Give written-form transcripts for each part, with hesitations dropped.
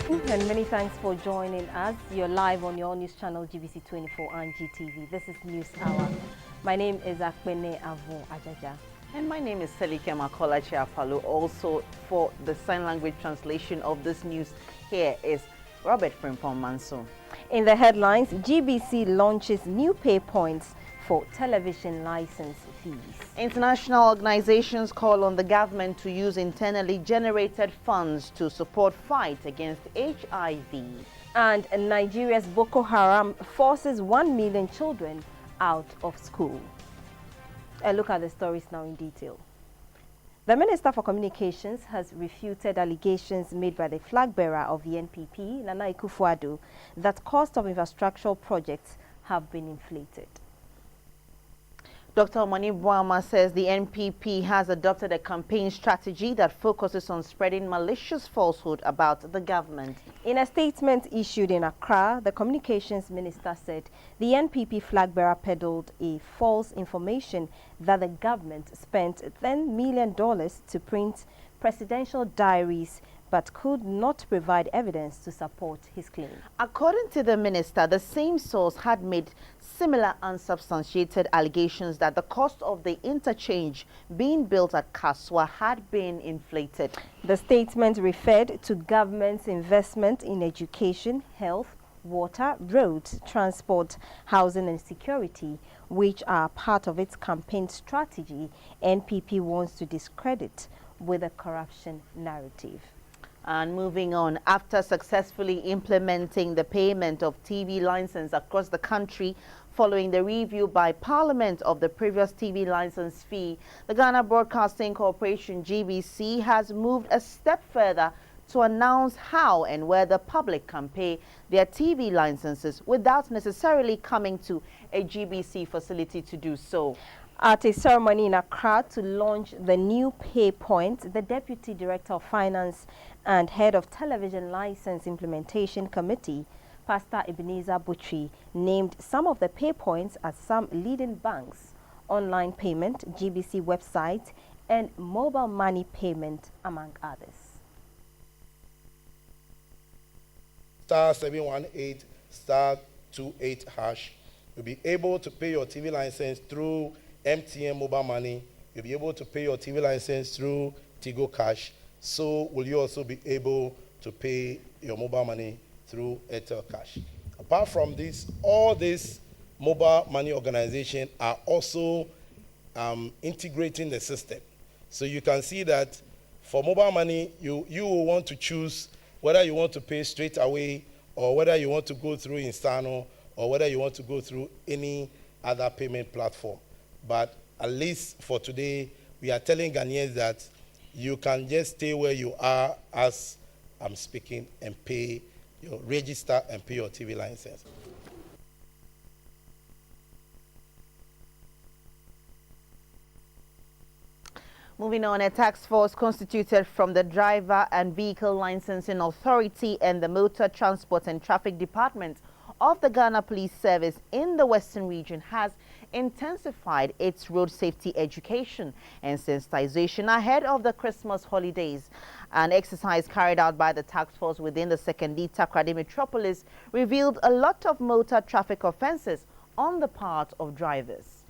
And many thanks for joining us. You're live on your news channel GBC24 and GTV. This is News Hour. My name is Akpene Avon Ajaja. And my name is Selike Makola Chiafalo. Also, for the sign language translation of this news, here is Robert Frimpong Manso. In the headlines, GBC launches new pay points for television license fees. International organizations call on the government to use internally generated funds to support fight against HIV. And Nigeria's Boko Haram forces 1 million children out of school. A look at the stories now in detail. The Minister for Communications has refuted allegations made by the flag bearer of the NPP, Nana Akufo-Addo, that cost of infrastructural projects have been inflated. Dr. Omani Buama says the NPP has adopted a campaign strategy that focuses on spreading malicious falsehood about the government. In a statement issued in Accra, the communications minister said the NPP flag bearer peddled a false information that the government spent $10 million to print presidential diaries but could not provide evidence to support his claim. According to the minister, the same source had made similar unsubstantiated allegations that the cost of the interchange being built at Kaswa had been inflated. The statement referred to government's investment in education, health, water, roads, transport, housing and security, which are part of its campaign strategy. NPP wants to discredit with a corruption narrative. And moving on, after successfully implementing the payment of TV license across the country following the review by Parliament of the previous TV license fee, the Ghana Broadcasting Corporation GBC has moved a step further to announce how and where the public can pay their TV licenses without necessarily coming to a GBC facility to do so. At a ceremony in Accra to launch the new pay point, the Deputy Director of Finance and Head of Television License Implementation Committee, Pastor Ebenezer Butchie, named some of the pay points at some leading banks, online payment, GBC website, and mobile money payment, among others. *718 *28 hash. You'll be able to pay your TV license through MTN mobile money. You'll be able to pay your TV license through Tigo Cash. So will you also be able to pay your mobile money through Airtel Cash. Apart from this, all these mobile money organizations are also integrating the system. So you can see that for mobile money, you will want to choose whether you want to pay straight away or whether you want to go through Instano or whether you want to go through any other payment platform. But at least for today, we are telling Ghanaians that you can just stay where you are as I'm speaking and pay your register and pay your TV license. Moving on, a task force constituted from the Driver and Vehicle Licensing Authority and the Motor Transport and Traffic Department of the Ghana Police Service in the Western region has intensified its road safety education and sensitization ahead of the Christmas holidays. An exercise carried out by the task force within the Second Takoradi Metropolis revealed a lot of motor traffic offences on the part of drivers.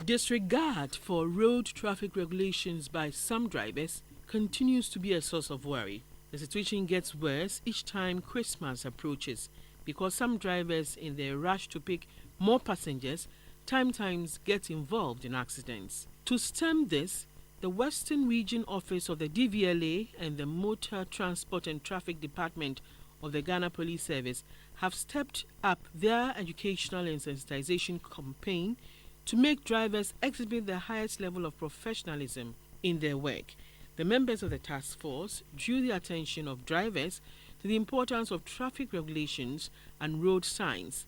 Disregard for road traffic regulations by some drivers continues to be a source of worry. The situation gets worse each time Christmas approaches because some drivers, in their rush to pick more passengers, sometimes get involved in accidents. To stem this, the Western Region Office of the DVLA and the Motor Transport and Traffic Department of the Ghana Police Service have stepped up their educational and sensitization campaign to make drivers exhibit the highest level of professionalism in their work. The members of the task force drew the attention of drivers to the importance of traffic regulations and road signs.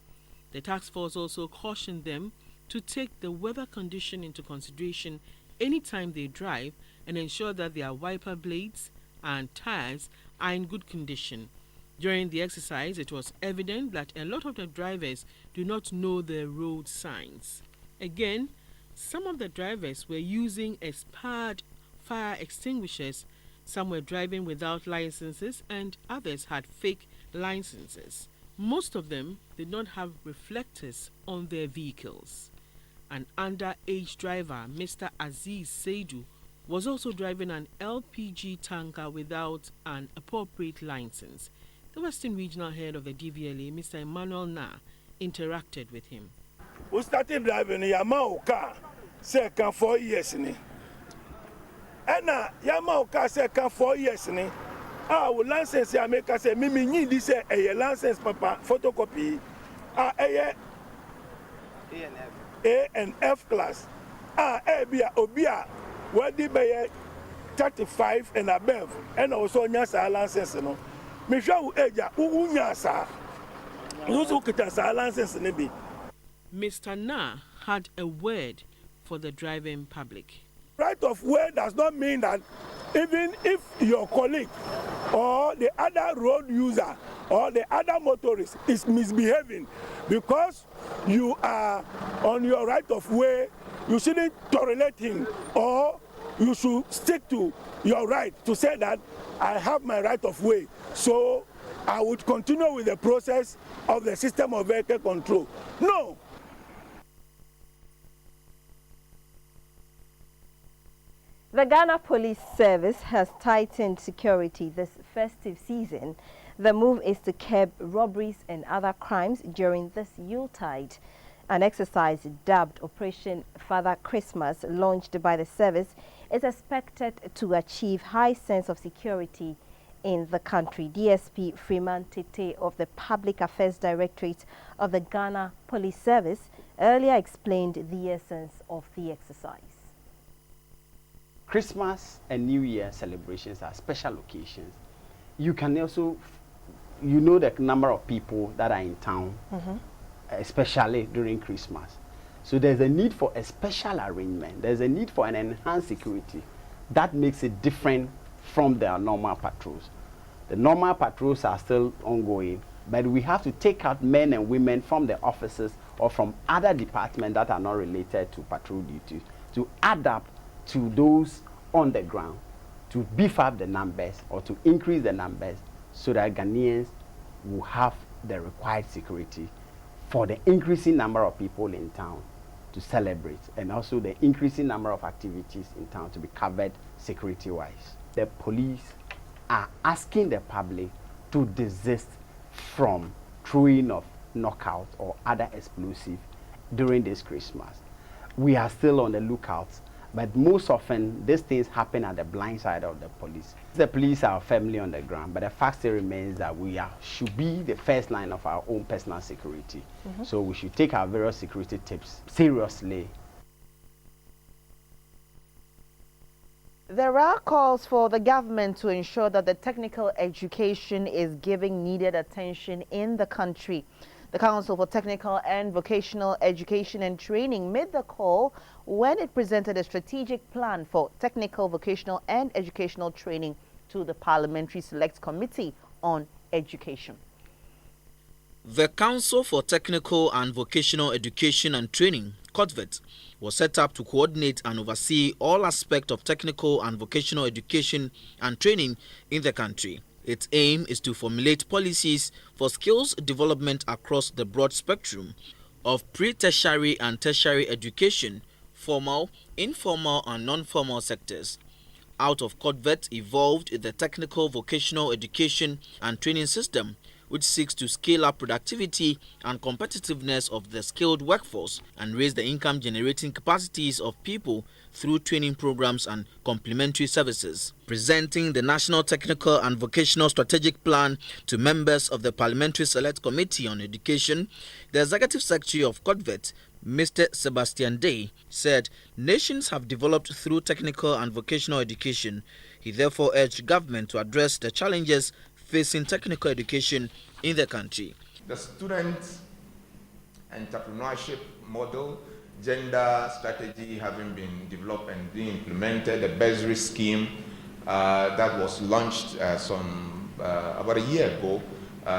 The task force also cautioned them to take the weather condition into consideration anytime they drive and ensure that their wiper blades and tires are in good condition. During the exercise, it was evident that a lot of the drivers do not know the road signs. Again, some of the drivers were using expired fire extinguishers, Some were driving without licenses and others had fake licenses. Most of them did not have reflectors on their vehicles. An underage driver, Mr. Aziz Seidu, was also driving an LPG tanker without an appropriate license. The Western Regional Head of the DVLA, Mr. Emmanuel Na, interacted with him. We started driving Yamaha car, second 4 years. And Yamaha car second 4 years. Our license ya make us say, Mimi need this a license papa photocopy. A and F class. Obia, what did by 35 and above, and also Nyasa license. No, Michelle Eja, Unyasa, Uzukita license. Mr. Na had a word for the driving public. Right of way does not mean that even if your colleague or the other road user or the other motorist is misbehaving, because you are on your right of way, you shouldn't tolerate him, or you should stick to your right to say that I have my right of way. So I would continue with the process of the system of vehicle control. No. The Ghana Police Service has tightened security this festive season. The move is to curb robberies and other crimes during this Yuletide. An exercise dubbed Operation Father Christmas, launched by the service, is expected to achieve high sense of security in the country. DSP Freeman Tete of the Public Affairs Directorate of the Ghana Police Service earlier explained the essence of the exercise. Christmas and New Year celebrations are special occasions. You can also, you know, the number of people that are in town, especially during Christmas. So there's a need for a special arrangement. There's a need for an enhanced security that makes it different from their normal patrols. The normal patrols are still ongoing, but we have to take out men and women from the offices or from other departments that are not related to patrol duties to adapt to those on the ground, to beef up the numbers or to increase the numbers so that Ghanaians will have the required security for the increasing number of people in town to celebrate, and also the increasing number of activities in town to be covered security-wise. The police are asking the public to desist from throwing of knockout or other explosives during this Christmas. We are still on the lookout, but most often these things happen at the blind side of the police. The police are firmly on the ground, but the fact still remains that we should be the first line of our own personal security. So we should take our various security tips seriously. There are calls for the government to ensure that the technical education is giving needed attention in the country. The Council for Technical and Vocational Education and Training made the call when it presented a strategic plan for technical, vocational and educational training to the Parliamentary Select Committee on Education. The Council for Technical and Vocational Education and Training, COTVET, was set up to coordinate and oversee all aspects of technical and vocational education and training in the country. Its aim is to formulate policies for skills development across the broad spectrum of pre-tertiary and tertiary education, formal, informal and non-formal sectors. Out of COTVET evolved the Technical Vocational Education and Training System, which seeks to scale up productivity and competitiveness of the skilled workforce and raise the income-generating capacities of people through training programs and complementary services. Presenting the National Technical and Vocational Strategic Plan to members of the Parliamentary Select Committee on Education, the Executive Secretary of COTVET, Mr. Sebastian Day, said nations have developed through technical and vocational education. He therefore urged government to address the challenges facing technical education in the country. The student entrepreneurship model, gender strategy having been developed and being implemented, the bursary scheme that was launched about a year ago.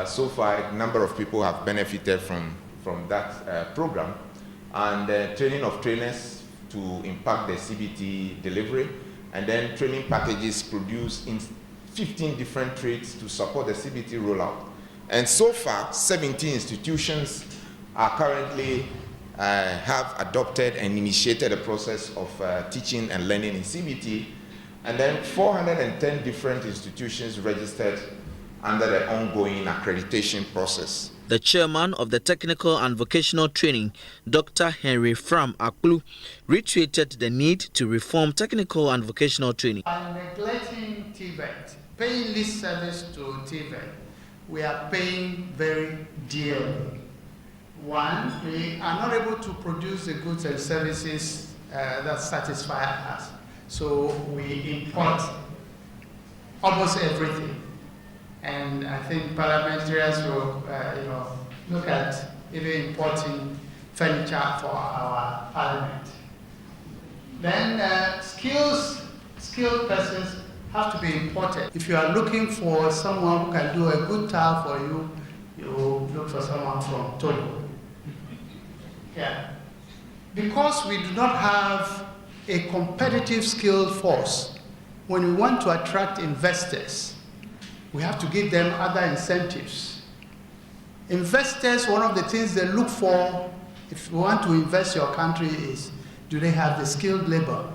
So far, a number of people have benefited from that program, and training of trainers to impact the CBT delivery. and then training packages produced in 15 different trades to support the CBT rollout. And so far, 17 institutions are currently have adopted and initiated a process of teaching and learning in CBT, and then 410 different institutions registered under the ongoing accreditation process. The chairman of the Technical and Vocational Training, Dr. Henry Fram Aklu, reiterated the need to reform technical and vocational training. By neglecting TVET, paying this service to TVET, we are paying very dearly. One, we are not able to produce the goods and services that satisfy us. So we import almost everything. And I think parliamentarians will look at even importing furniture for our parliament. Then skilled persons have to be imported. If you are looking for someone who can do a good tile for you, you look for someone from Togo. Yeah. Because we do not have a competitive skilled force, when we want to attract investors, we have to give them other incentives. Investors, one of the things they look for if you want to invest your country is, do they have the skilled labor?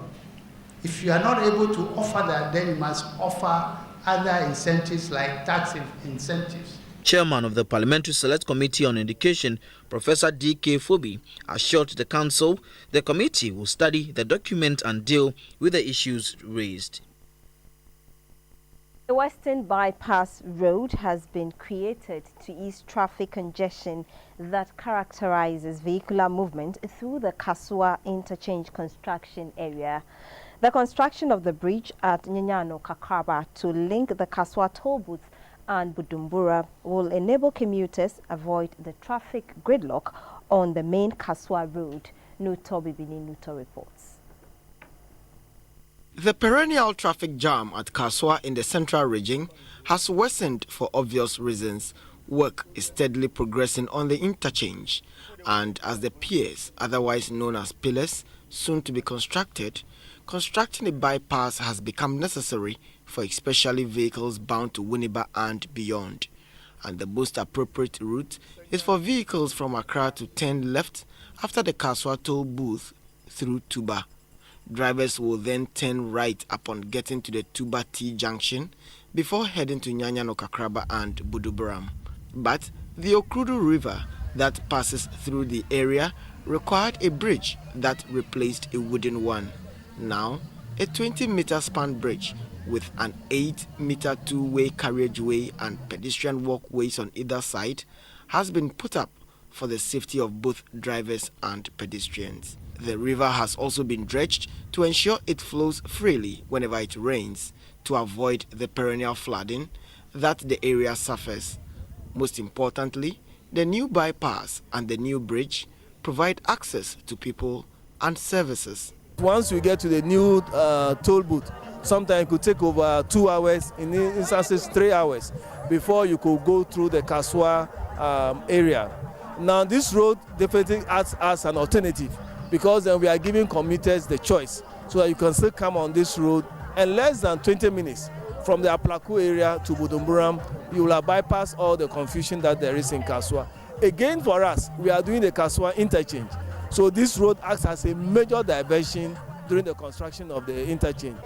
If you are not able to offer that, then you must offer other incentives like tax incentives. Chairman of the Parliamentary Select Committee on Education, Professor D.K. Fobi, assured the Council the committee will study the document and deal with the issues raised. The Western Bypass Road has been created to ease traffic congestion that characterizes vehicular movement through the Kasua Interchange construction area. The construction of the bridge at Nyanyano Kakraba to link the Kasua toll booth and Budumbura will enable commuters avoid the traffic gridlock on the main Kasua road. Nuto Bibini Nuto reports. The perennial traffic jam at Kasua in the central region has worsened for obvious reasons. Work is steadily progressing on the interchange, and as the piers, otherwise known as pillars, soon to be constructed, constructing a bypass has become necessary for especially vehicles bound to Winneba and beyond. And the most appropriate route is for vehicles from Accra to turn left after the Kasua toll booth through Tuba. Drivers will then turn right upon getting to the Tuba T junction before heading to Nyanyano Kakraba and Buduburam. But the Okrudu River that passes through the area required a bridge that replaced a wooden one. Now, a 20-meter span bridge with an 8-meter two-way carriageway and pedestrian walkways on either side has been put up for the safety of both drivers and pedestrians. The river has also been dredged to ensure it flows freely whenever it rains to avoid the perennial flooding that the area suffers. Most importantly, the new bypass and the new bridge provide access to people and services. Once we get to the new toll booth, sometimes it could take over 2 hours, in instances 3 hours, before you could go through the Kasua area. Now this road definitely acts as an alternative, because then we are giving commuters the choice so that you can still come on this road, and less than 20 minutes from the Aplaku area to Budumburam, you will bypass all the confusion that there is in Kasua. Again, for us, we are doing the Kasua interchange. So this road acts as a major diversion during the construction of the interchange.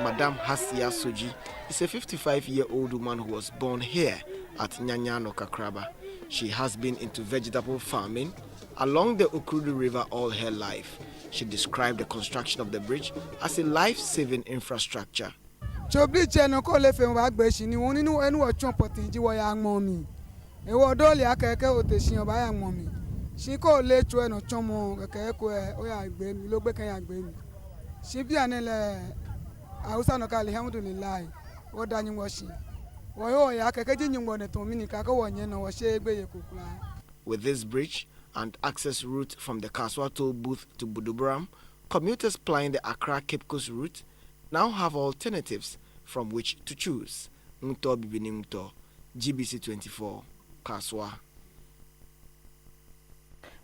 Madam Hasia Soji is a 55-year-old woman who was born here at Nyanyano Kakraba. She has been into vegetable farming along the Okrudu River all her life. She described the construction of the bridge as a life-saving infrastructure. With this bridge and access route from the Kasua toll booth to Buduburam, commuters plying the Accra Cape Coast route now have alternatives from which to choose. Nuto Bibini Nuto, GBC24, Kasua.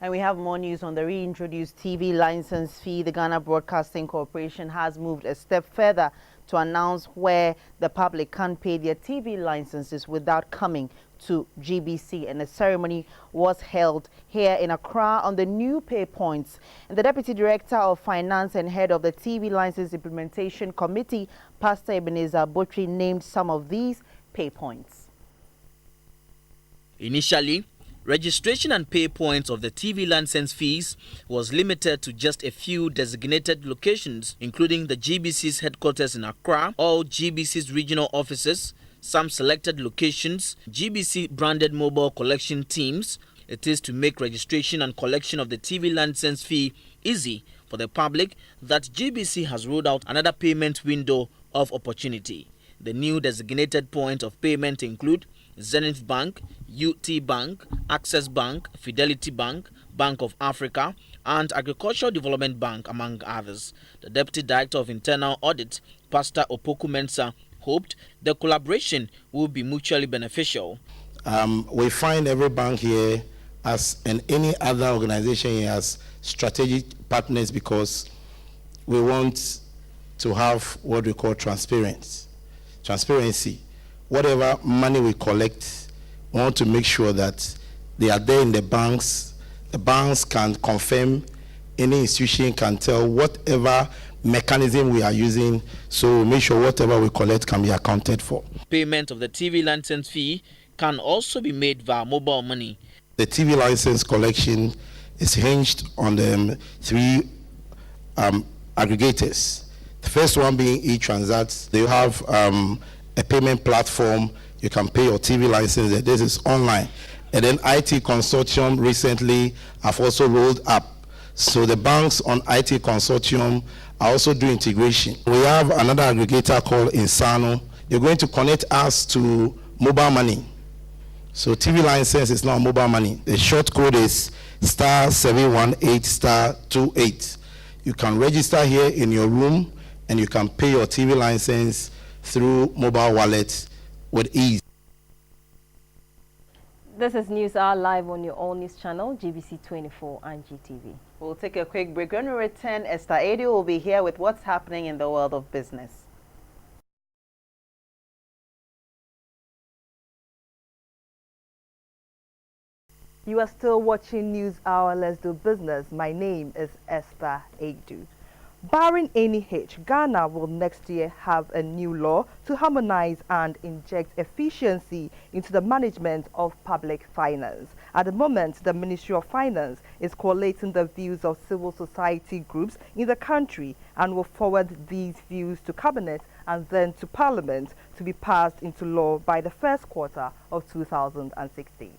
And we have more news on the reintroduced TV license fee. The Ghana Broadcasting Corporation has moved a step further to announce where the public can pay their TV licenses without coming to GBC, and a ceremony was held here in Accra on the new pay points. And the Deputy Director of Finance and Head of the TV License Implementation Committee, Pastor Ebenezer Botri, named some of these pay points. Initially, registration and pay points of the TV license fees was limited to just a few designated locations, including the GBC's headquarters in Accra, all GBC's regional offices, some selected locations, GBC branded mobile collection teams. It is to make registration and collection of the TV license fee easy for the public that GBC has rolled out another payment window of opportunity. The new designated point of payment include Zenith Bank, UT Bank, Access Bank, Fidelity Bank, Bank of Africa, and Agricultural Development Bank, among others. The Deputy Director of Internal Audit, Pastor Opoku Mensah, hoped the collaboration will be mutually beneficial. We find every bank here and any other organization here as strategic partners because we want to have what we call transparency. Whatever money we collect, we want to make sure that they are there in the banks. The banks can confirm, any institution can tell whatever mechanism we are using, so make sure whatever we collect can be accounted for. Payment of the TV license fee can also be made via mobile money. The TV license collection is hinged on the three aggregators. The first one being eTransact. They have a payment platform. You can pay your TV license. This is online. And then IT Consortium recently have also rolled up. So the banks on IT Consortium are also doing integration. We have another aggregator called Insano. You're going to connect us to mobile money. So TV license is now mobile money. The short code is *718*28. You can register here in your room and you can pay your TV license through mobile wallet with ease. This is News Hour live on your all news channel, GBC24 and GTV. We'll take a quick break. When we return, Esther Adi will be here with what's happening in the world of business. You are still watching News Hour. Let's do business. My name is Esther Adu. Barring any hitch, Ghana will next year have a new law to harmonize and inject efficiency into the management of public finance. At the moment, the Ministry of Finance is collating the views of civil society groups in the country and will forward these views to Cabinet and then to Parliament to be passed into law by the first quarter of 2016.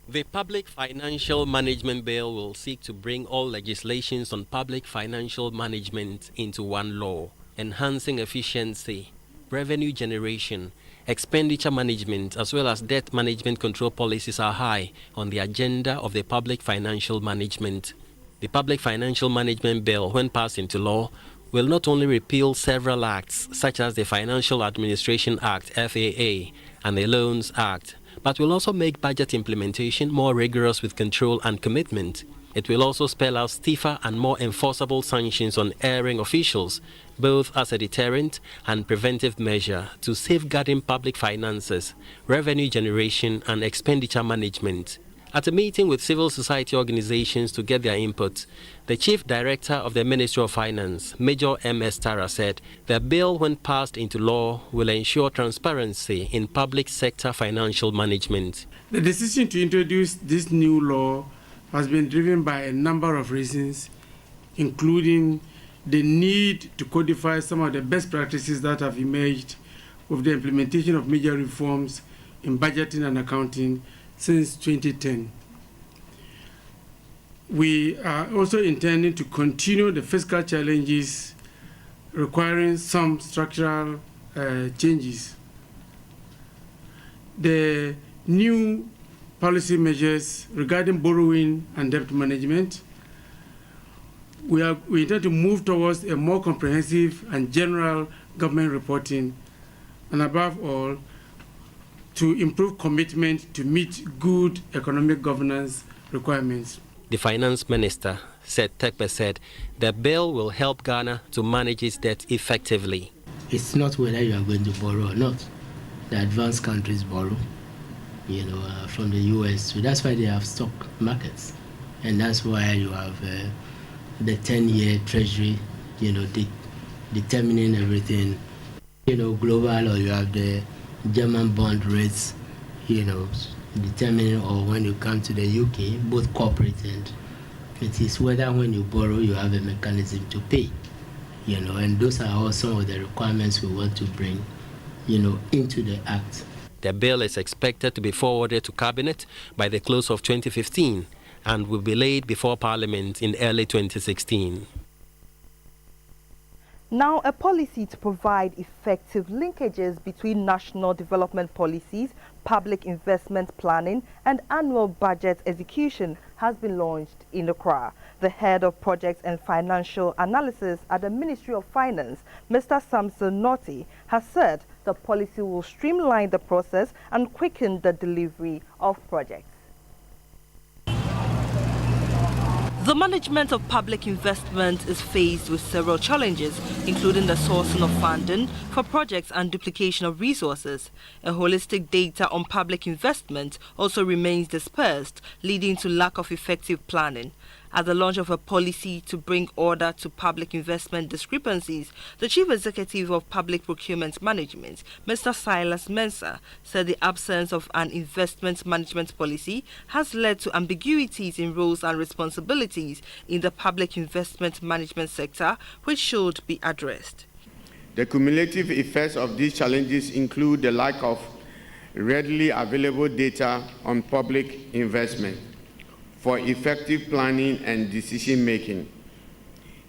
The Public Financial Management Bill will seek to bring all legislations on public financial management into one law, enhancing efficiency, revenue generation, expenditure management, as well as debt management control policies are high on the agenda of the public financial management. The Public Financial Management Bill, when passed into law, will not only repeal several acts, such as the Financial Administration Act, FAA, and the Loans Act, but will also make budget implementation more rigorous with control and commitment. It will also spell out stiffer and more enforceable sanctions on erring officials, both as a deterrent and preventive measure to safeguarding public finances, revenue generation, and expenditure management. At a meeting with civil society organizations to get their input, the Chief Director of the Ministry of Finance, Major M.S. Tara, said the bill, when passed into law, will ensure transparency in public sector financial management. The decision to introduce this new law has been driven by a number of reasons, including the need to codify some of the best practices that have emerged with the implementation of major reforms in budgeting and accounting since 2010. We are also intending to continue the fiscal challenges requiring some structural changes. The new policy measures regarding borrowing and debt management, we intend to move towards a more comprehensive and general government reporting, and above all, to improve commitment to meet good economic governance requirements. The finance minister said the bill will help Ghana to manage its debt effectively. It's not whether you are going to borrow or not. The advanced countries borrow, from the US. So that's why they have stock markets. And that's why you have the 10-year treasury, determining everything, global, or you have the German bond rates, determining, or when you come to the UK, both corporate and it is whether when you borrow you have a mechanism to pay, and those are all some of the requirements we want to bring, into the act. The bill is expected to be forwarded to Cabinet by the close of 2015 and will be laid before Parliament in early 2016. Now, a policy to provide effective linkages between national development policies, public investment planning and annual budget execution has been launched in Accra. The head of projects and financial analysis at the Ministry of Finance, Mr. Samson Naughty, has said the policy will streamline the process and quicken the delivery of projects. The management of public investment is faced with several challenges, including the sourcing of funding for projects and duplication of resources. A holistic data on public investment also remains dispersed, leading to lack of effective planning. At the launch of a policy to bring order to public investment discrepancies, the Chief Executive of Public Procurement Management, Mr. Silas Mensah, said the absence of an investment management policy has led to ambiguities in roles and responsibilities in the public investment management sector, which should be addressed. The cumulative effects of these challenges include the lack of readily available data on public investment for effective planning and decision-making,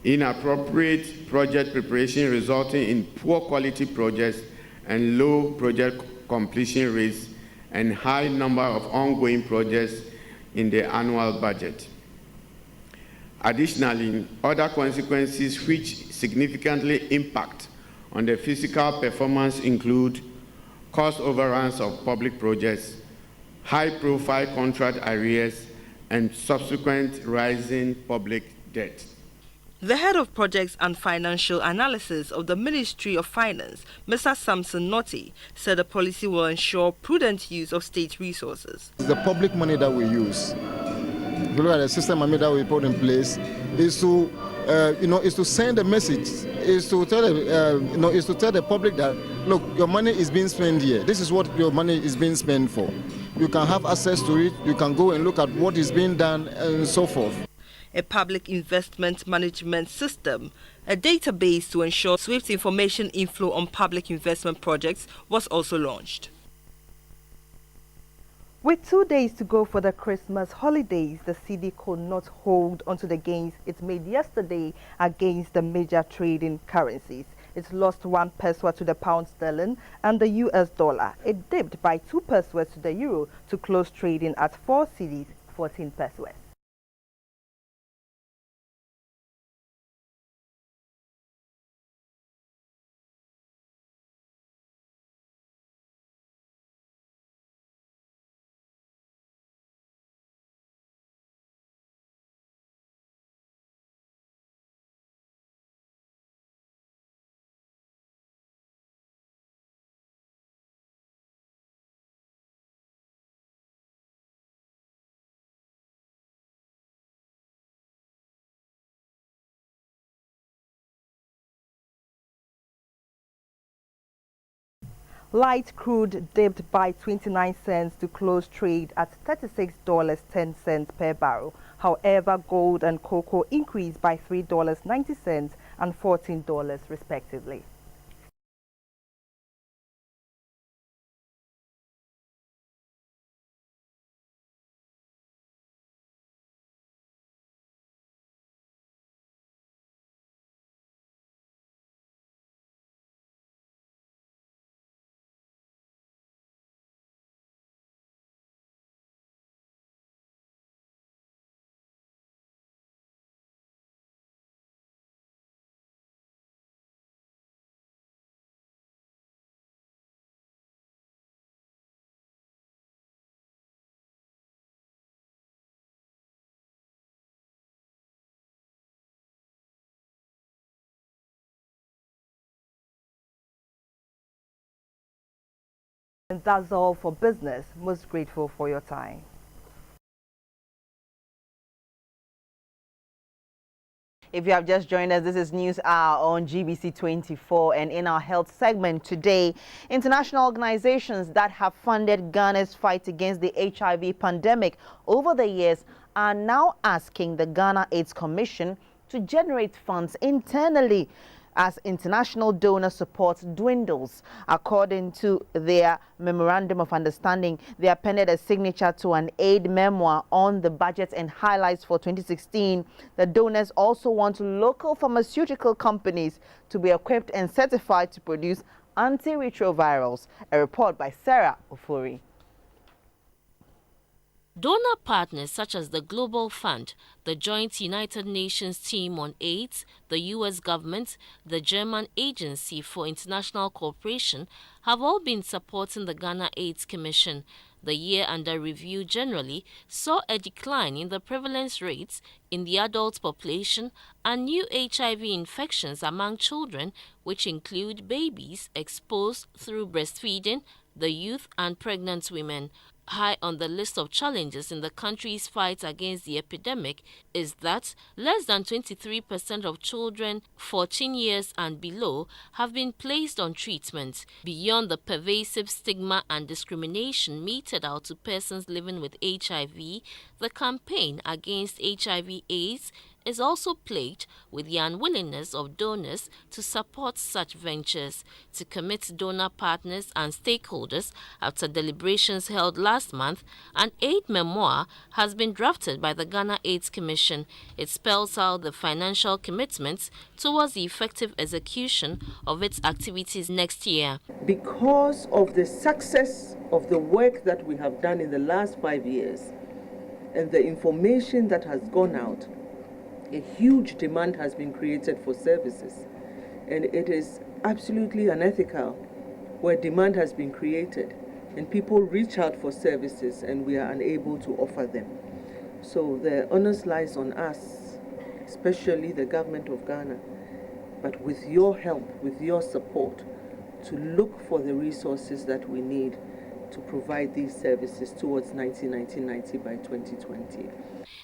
inappropriate project preparation resulting in poor quality projects and low project completion rates, and high number of ongoing projects in the annual budget. Additionally, other consequences which significantly impact on the physical performance include cost overruns of public projects, high-profile contract arrears, and subsequent rising public debt. The head of projects and financial analysis of the Ministry of Finance, Mr. Samson Naughty, said the policy will ensure prudent use of state resources. The public money that we use, if you look at the system that we put in place, is to is to send a message, is to tell is to tell the public that, look, your money is being spent here. This is what your money is being spent for. You can have access to it. You can go and look at what is being done and so forth. A public investment management system, a database to ensure swift information inflow on public investment projects, was also launched. With 2 days to go for the Christmas holidays, the cedi could not hold onto the gains it made yesterday against the major trading currencies. It lost 1 pesewa to the pound sterling and the US dollar. It dipped by 2 pesewas to the euro to close trading at 4 cedis, 14 pesewas. Light crude dipped by 29 cents to close trade at $36.10 per barrel. However, gold and cocoa increased by $3.90 and $14 respectively. And that's all for business. Most grateful for your time. If you have just joined us, this is News Hour on GBC24, and in our health segment today, international organizations that have funded Ghana's fight against the HIV pandemic over the years are now asking the Ghana AIDS Commission to generate funds internally as international donor support dwindles. According to their memorandum of understanding, they appended a signature to an aid memoir on the budget and highlights for 2016. The donors also want local pharmaceutical companies to be equipped and certified to produce antiretrovirals. A report by Sarah Ofori. Donor partners such as the Global Fund, the Joint United Nations Team on AIDS, the U.S. government, the German Agency for International Cooperation have all been supporting the Ghana AIDS Commission. The year under review generally saw a decline in the prevalence rates in the adult population and new HIV infections among children, which include babies exposed through breastfeeding, the youth and pregnant women. High on the list of challenges in the country's fight against the epidemic is that less than 23% of children 14 years and below have been placed on treatment. Beyond the pervasive stigma and discrimination meted out to persons living with HIV, the campaign against HIV/AIDS is also plagued with the unwillingness of donors to support such ventures. To commit donor partners and stakeholders after deliberations held last month, an aid memoir has been drafted by the Ghana AIDS Commission. It spells out the financial commitments towards the effective execution of its activities next year. Because of the success of the work that we have done in the last 5 years and the information that has gone out, a huge demand has been created for services, and it is absolutely unethical where demand has been created and people reach out for services and we are unable to offer them. So the onus lies on us, especially the government of Ghana, but with your help, with your support, to look for the resources that we need to provide these services towards 1990 by 2020.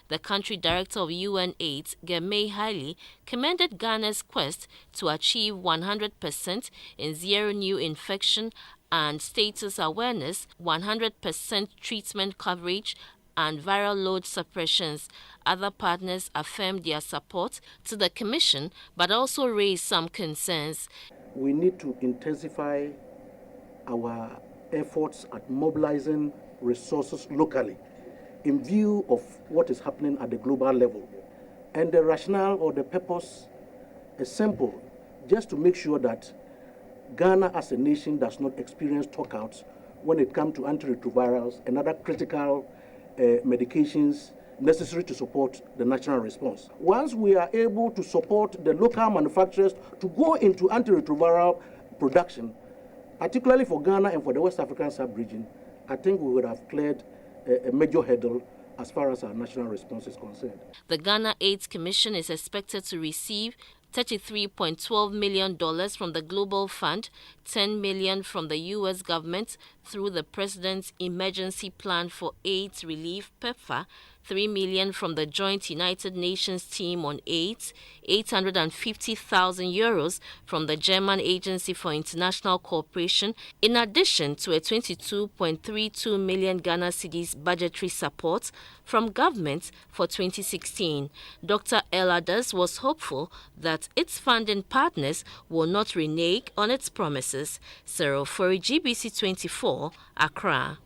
The country director of UN AIDS, Germay Hailey, commended Ghana's quest to achieve 100% in zero new infection and status awareness, 100% treatment coverage, and viral load suppressions. Other partners affirmed their support to the Commission, but also raised some concerns. We need to intensify our efforts at mobilizing resources locally in view of what is happening at the global level. And the rationale or the purpose is simple, just to make sure that Ghana as a nation does not experience stockouts when it comes to antiretrovirals and other critical medications necessary to support the national response. Once we are able to support the local manufacturers to go into antiretroviral production, particularly for Ghana and for the West African sub-region, I think we would have cleared a major hurdle as far as our national response is concerned. The Ghana AIDS Commission is expected to receive $33.12 million from the Global Fund, $10 million from the U.S. government through the President's Emergency Plan for AIDS Relief, PEPFAR, $3 million from the Joint United Nations Team on AIDS, 850,000 euros from the German Agency for International Cooperation, in addition to a 22.32 million Ghana cedis budgetary support from government for 2016. Dr. Eladas was hopeful that its funding partners will not renege on its promises. Sarah Ofori, GBC24, Accra.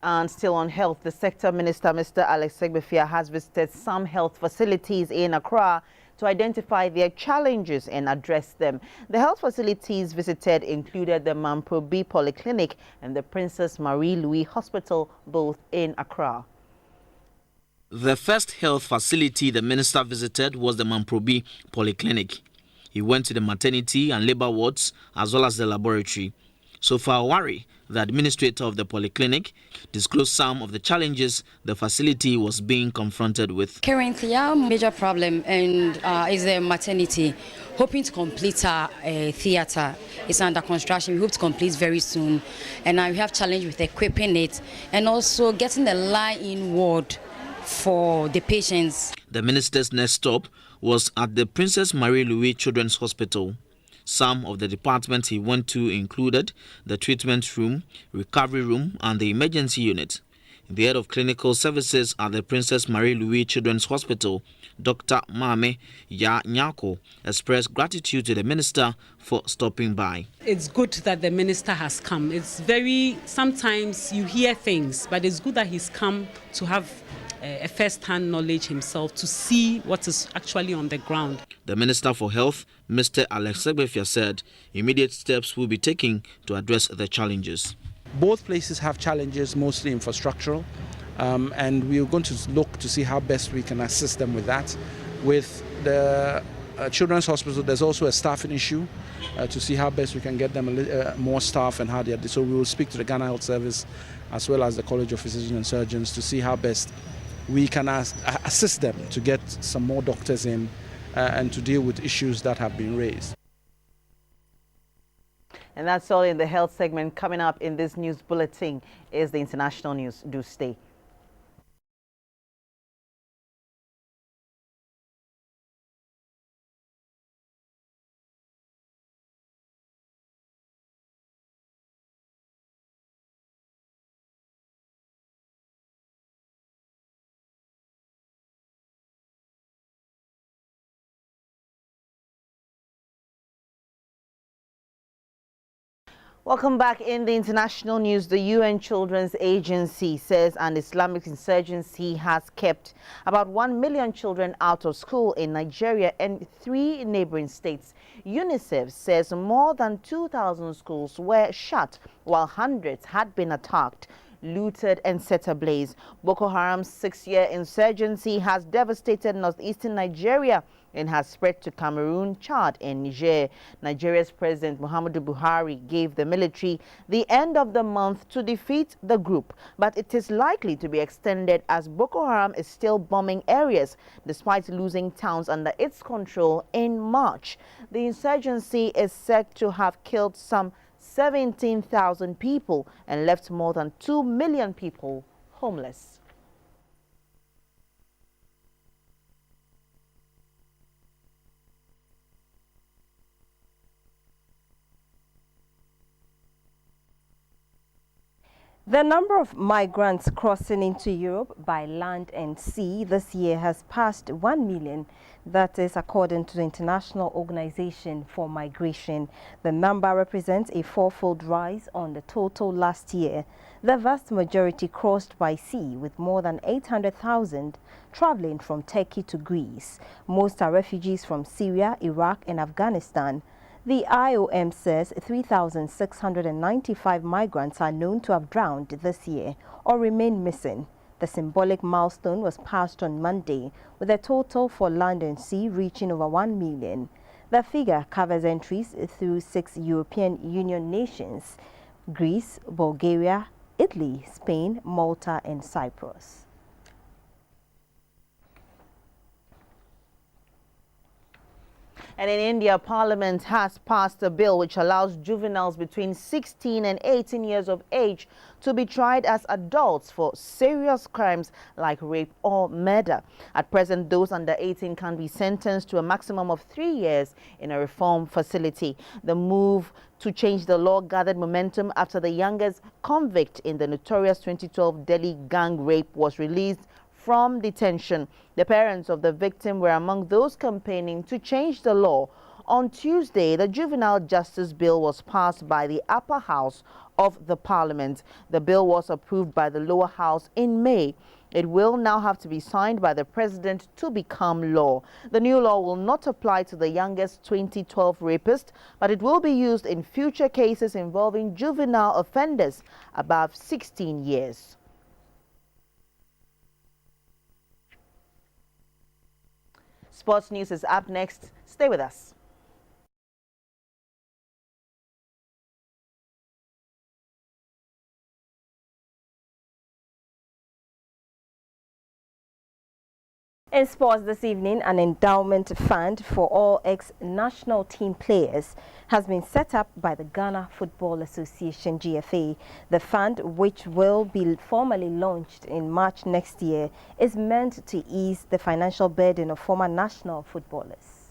And still on health, the sector minister, Mr. Alex Segbefia, has visited some health facilities in Accra to identify their challenges and address them. The health facilities visited included the Mamprobi Polyclinic and the Princess Marie Louis Hospital, both in Accra. The first health facility the minister visited was the Mamprobi Polyclinic. He went to the maternity and labor wards as well as the laboratory. So far, worry, The administrator of the polyclinic disclosed some of the challenges the facility was being confronted with. Currently, our major problem is the maternity. Hoping to complete our theatre. It's under construction. We hope to complete very soon. And now we have challenge with equipping it and also getting the lie-in ward for the patients. The minister's next stop was at the Princess Marie Louise Children's Hospital. Some of the departments he went to included the treatment room, recovery room, and the emergency unit. The head of clinical services at the Princess Marie Louise Children's Hospital, Dr. Mame Ya Nyako, expressed gratitude to the minister for stopping by. It's good that the minister has come. Sometimes you hear things, but it's good that he's come to have a first-hand knowledge himself to see what is actually on the ground. The Minister for Health, Mr. Alex Segbefia, said immediate steps will be taken to address the challenges. Both places have challenges, mostly infrastructural, and we are going to look to see how best we can assist them with that. With the Children's Hospital, there's also a staffing issue to see how best we can get them more staff and how they are. So we will speak to the Ghana Health Service as well as the College of Physicians and Surgeons to see how best we can assist them to get some more doctors in and to deal with issues that have been raised. And that's all in the health segment. Coming up in this news bulletin is the international news. Do stay. Welcome back. In the international news, the UN Children's Agency says an Islamic insurgency has kept about 1 million children out of school in Nigeria and 3 neighboring states. UNICEF says more than 2,000 schools were shut while hundreds had been attacked, looted and set ablaze. Boko Haram's 6-year insurgency has devastated northeastern Nigeria and has spread to Cameroon, Chad and Niger. Nigeria's President Muhammadu Buhari gave the military the end of the month to defeat the group, but it is likely to be extended as Boko Haram is still bombing areas despite losing towns under its control in March. The insurgency is said to have killed some 17,000 people and left more than 2 million people homeless. The number of migrants crossing into Europe by land and sea this year has passed 1 million. That is according to the International Organization for Migration. The number represents a 4-fold rise on the total last year. The vast majority crossed by sea, with more than 800,000 traveling from Turkey to Greece. Most are refugees from Syria, Iraq and Afghanistan. The IOM says 3,695 migrants are known to have drowned this year or remain missing. The symbolic milestone was passed on Monday, with a total for land and sea reaching over 1 million. The figure covers entries through 6 European Union nations: Greece, Bulgaria, Italy, Spain, Malta and Cyprus. And in India, Parliament has passed a bill which allows juveniles between 16 and 18 years of age to be tried as adults for serious crimes like rape or murder. At present, those under 18 can be sentenced to a maximum of 3 years in a reform facility. The move to change the law gathered momentum after the youngest convict in the notorious 2012 Delhi gang rape was released from detention. The parents of the victim were among those campaigning to change the law. On Tuesday, the Juvenile Justice Bill was passed by the upper house of the Parliament. The bill was approved by the lower house in May. It will now have to be signed by the President to become law. The new law will not apply to the youngest 2012 rapist, but it will be used in future cases involving juvenile offenders above 16 years. Sports news is up next. Stay with us. In sports this evening, an endowment fund for all ex-national team players has been set up by the Ghana Football Association GFA. The fund, which will be formally launched in March next year, is meant to ease the financial burden of former national footballers.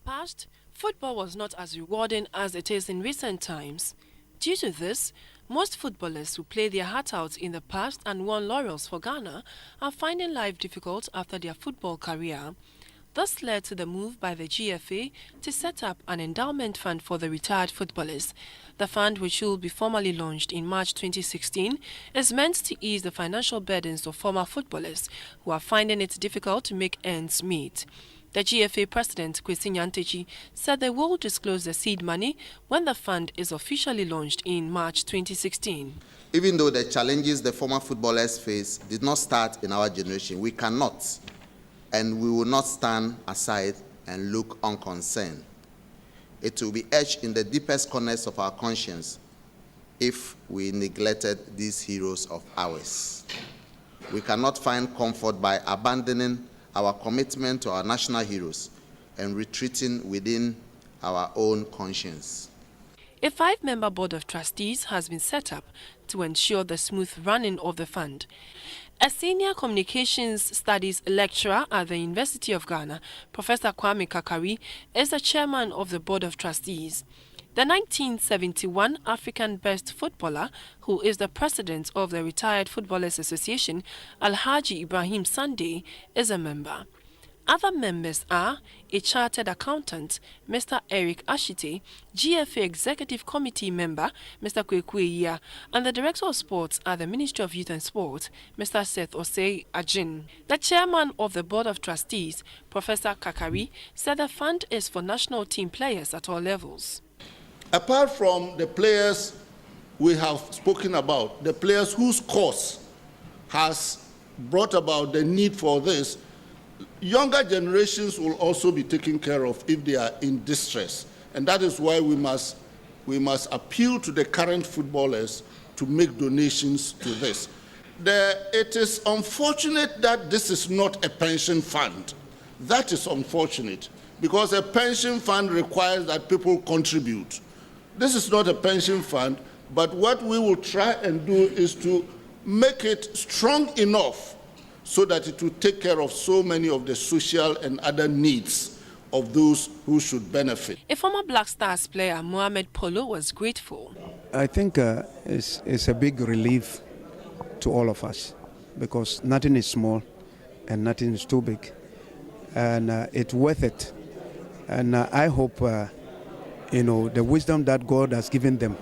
Past, football was not as rewarding as it is in recent times. Due to this, most footballers who played their heart out in the past and won laurels for Ghana are finding life difficult after their football career. This led to the move by the GFA to set up an endowment fund for the retired footballers. The fund, which will be formally launched in March 2016, is meant to ease the financial burdens of former footballers who are finding it difficult to make ends meet. The GFA president, Kwesi Nyantechi, said they will disclose the seed money when the fund is officially launched in March 2016. Even though the challenges the former footballers face did not start in our generation, we cannot and we will not stand aside and look unconcerned. It will be etched in the deepest corners of our conscience if we neglected these heroes of ours. We cannot find comfort by abandoning our commitment to our national heroes and retreating within our own conscience. A 5-member board of trustees has been set up to ensure the smooth running of the fund. A senior communications studies lecturer at the University of Ghana, Professor Kwame Kakari, is the chairman of the board of trustees. The 1971 African best footballer, who is the president of the Retired Footballers Association, Alhaji Ibrahim Sande, is a member. Other members are a chartered accountant, Mr. Eric Ashite, GFA Executive Committee member, Mr. Kwekueya, and the Director of Sports at the Ministry of Youth and Sport, Mr. Seth Osei Ajin. The chairman of the Board of Trustees, Professor Kakari, said the fund is for national team players at all levels. Apart from the players we have spoken about, the players whose cause has brought about the need for this, younger generations will also be taken care of if they are in distress. And that is why we must appeal to the current footballers to make donations to this. It is unfortunate that this is not a pension fund. That is unfortunate, because a pension fund requires that people contribute. This is not a pension fund, but what we will try and do is to make it strong enough so that it will take care of so many of the social and other needs of those who should benefit. A former Black Stars player, Mohamed Polo, was grateful. I think it's a big relief to all of us, because nothing is small and nothing is too big. And it's worth it. And I hope the wisdom that God has given them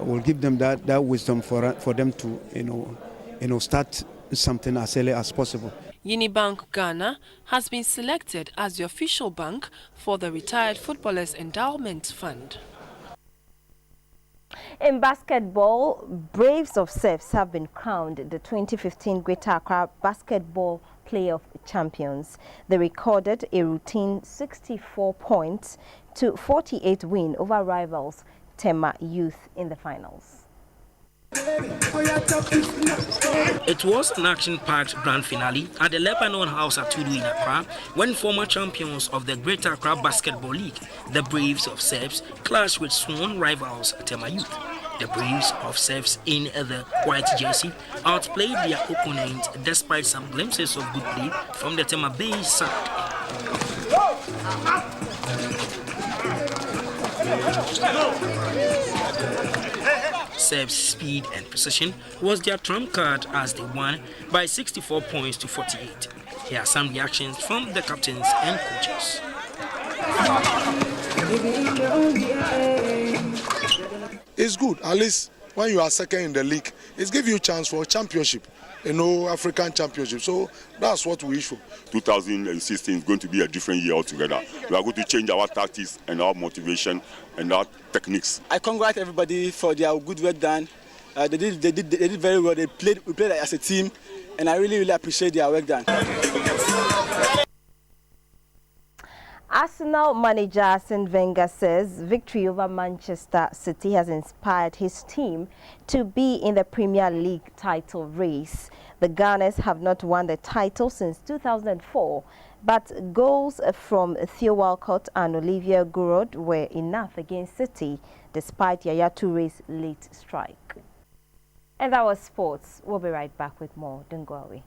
will give them that wisdom for them to start something as early as possible. Unibank Ghana has been selected as the official bank for the Retired Footballers Endowment Fund. In basketball, Braves of Sevs have been crowned the 2015 Greater Accra Basketball Playoff Champions. They recorded a routine 64 points to 48 win over rivals Tema Youth in the finals. It was an action-packed grand finale at the Lebanon House at Tudu in Accra when former champions of the Greater Accra Basketball League, the Braves of Sevs, clashed with sworn rivals Tema Youth. The Braves of Sevs in the white jersey outplayed their opponent despite some glimpses of good play from the Tema Bay side. Sevs' speed and precision was their trump card as they won by 64 points to 48. Here are some reactions from the captains and coaches. It's good, at least when you are second in the league, it gives you a chance for a championship, African championship. So that's what we wish for. 2016 is going to be a different year altogether. We are going to change our tactics and our motivation and our techniques. I congratulate everybody for their good work done. They did very well. We played as a team, and I really appreciate their work done. Arsenal manager Arsene Wenger says victory over Manchester City has inspired his team to be in the Premier League title race. The Gunners have not won the title since 2004, but goals from Theo Walcott and Olivier Giroud were enough against City, despite Yaya Touré's late strike. And that was sports. We'll be right back with more. Don't go away.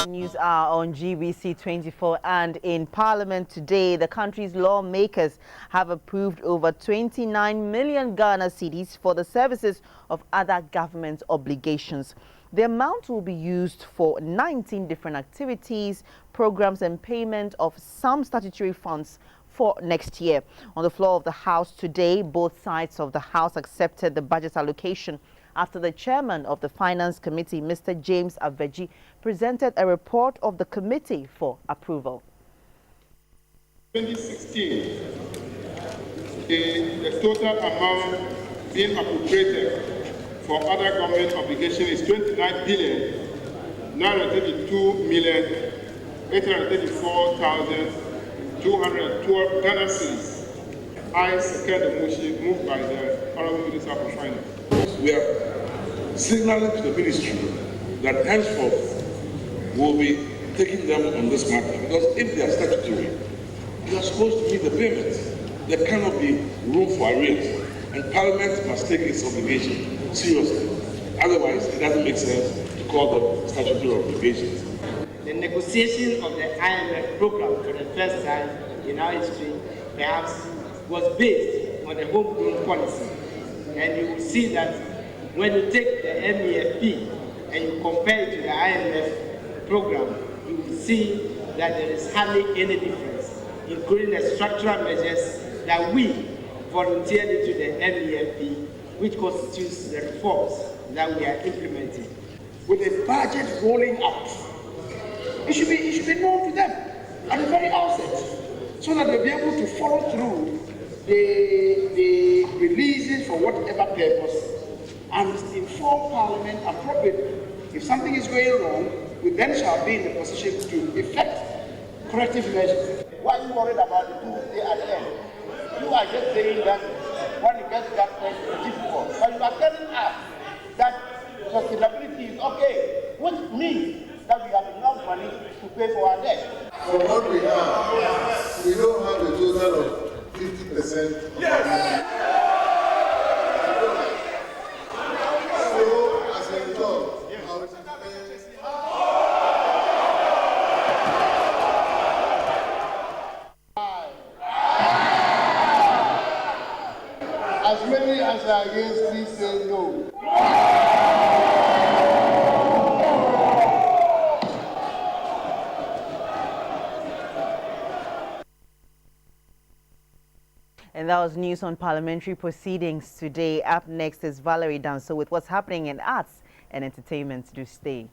News are on GBC24, and in Parliament today, the country's lawmakers have approved over 29 million Ghana cedis for the services of other government obligations. The amount will be used for 19 different activities, programs and payment of some statutory funds for next year. On the floor of the House today, both sides of the House accepted the budget allocation after the chairman of the Finance Committee, Mr. James Aveji, presented a report of the committee for approval. 2016, the total amount being appropriated for other government obligations is 29,932,834,212 Ghana cedis. I second the motion moved by the Honorable Minister for Finance. We are signaling to the ministry that henceforth we will be taking them on this matter, because if they are statutory, they are supposed to meet the payments. There cannot be room for arrears, and Parliament must take its obligation seriously. Otherwise, it doesn't make sense to call them statutory obligations. The negotiation of the IMF program for the first time in our history perhaps was based on the homegrown policy. And you will see that when you take the MEFP and you compare it to the IMF program, you will see that there is hardly any difference, including the structural measures that we volunteered into the MEFP, which constitutes the reforms that we are implementing. With the budget rolling out, it should be known to them at the very outset, so that they'll be able to follow through the releases for whatever purpose and inform Parliament appropriately. If something is going wrong, we then shall be in the position to effect corrective measures. Why are you worried about the Tuesday at the end? You are just saying that when you get government, it's difficult. But you are telling us that sustainability is okay, which means that we have enough money to pay for our debt. For what we have, we don't have a total of 50%. Yes. So, as a result, as many as are against, please say no. And that was news on parliamentary proceedings today. Up next is Valerie Danso with what's happening in arts and entertainment. Do stay.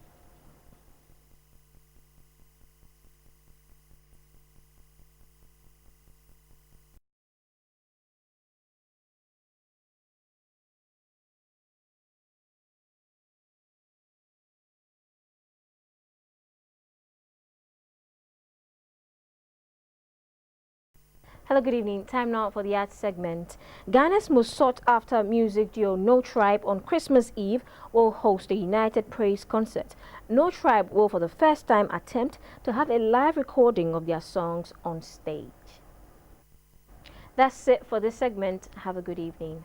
Hello, good evening. Time now for the arts segment. Ghana's most sought-after music duo No Tribe on Christmas Eve will host a United Praise concert. No Tribe will for the first time attempt to have a live recording of their songs on stage. That's it for this segment. Have a good evening.